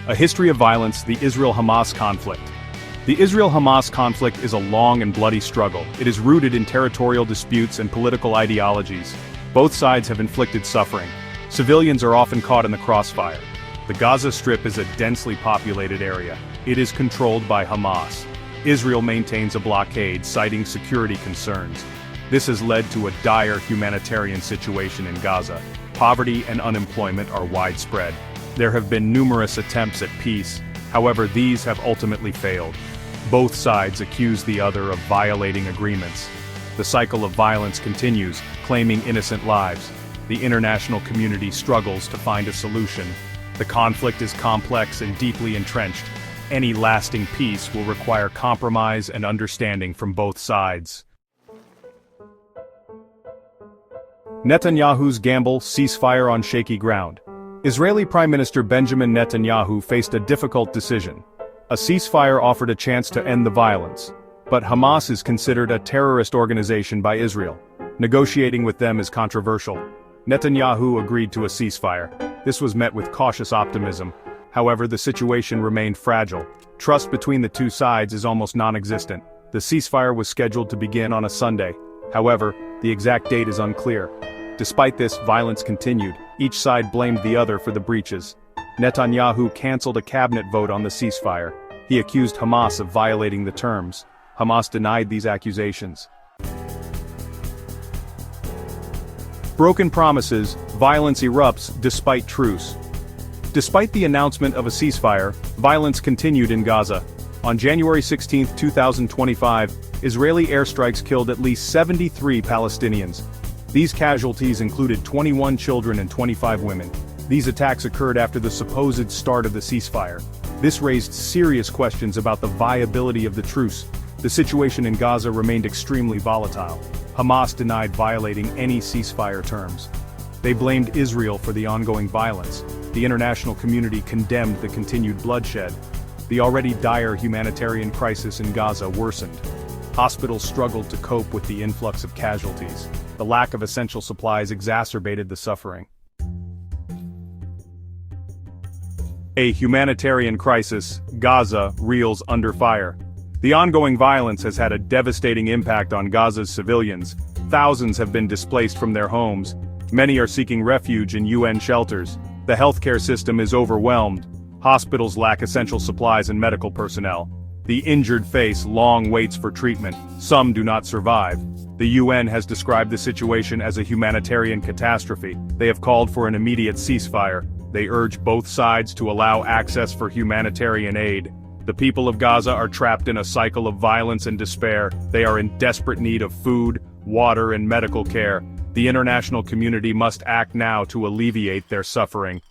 A history of violence, the Israel-Hamas conflict. The Israel-Hamas conflict is a long and bloody struggle. It is rooted in territorial disputes and political ideologies. Both sides have inflicted suffering. Civilians are often caught in the crossfire. The Gaza Strip is a densely populated area. It is controlled by Hamas. Israel maintains a blockade, citing security concerns. This has led to a dire humanitarian situation in Gaza. Poverty and unemployment are widespread. There have been numerous attempts at peace, however these have ultimately failed. Both sides accuse the other of violating agreements. The cycle of violence continues, claiming innocent lives. The international community struggles to find a solution. The conflict is complex and deeply entrenched. Any lasting peace will require compromise and understanding from both sides. Netanyahu's gamble, ceasefire on shaky ground. Israeli Prime Minister Benjamin Netanyahu faced a difficult decision. A ceasefire offered a chance to end the violence. But Hamas is considered a terrorist organization by Israel. Negotiating with them is controversial. Netanyahu agreed to a ceasefire. This was met with cautious optimism. However, the situation remained fragile. Trust between the two sides is almost non-existent. The ceasefire was scheduled to begin on a Sunday. However, the exact date is unclear. Despite this, violence continued. Each side blamed the other for the breaches. Netanyahu canceled a cabinet vote on the ceasefire. He accused Hamas of violating the terms. Hamas denied these accusations. Broken promises, violence erupts despite truce. Despite the announcement of a ceasefire, violence continued in Gaza. On January 16, 2025, Israeli airstrikes killed at least 73 Palestinians. These casualties included 21 children and 25 women. These attacks occurred after the supposed start of the ceasefire. This raised serious questions about the viability of the truce. The situation in Gaza remained extremely volatile. Hamas denied violating any ceasefire terms. They blamed Israel for the ongoing violence. The international community condemned the continued bloodshed. The already dire humanitarian crisis in Gaza worsened. Hospitals struggled to cope with the influx of casualties. The lack of essential supplies exacerbated the suffering. A humanitarian crisis, Gaza reels under fire. The ongoing violence has had a devastating impact on Gaza's civilians. Thousands have been displaced from their homes. Many are seeking refuge in UN shelters. The healthcare system is overwhelmed. Hospitals lack essential supplies and medical personnel. The injured face long waits for treatment. Some do not survive. The UN has described the situation as a humanitarian catastrophe. They have called for an immediate ceasefire. They urge both sides to allow access for humanitarian aid. The people of Gaza are trapped in a cycle of violence and despair. They are in desperate need of food, water, and medical care. The international community must act now to alleviate their suffering.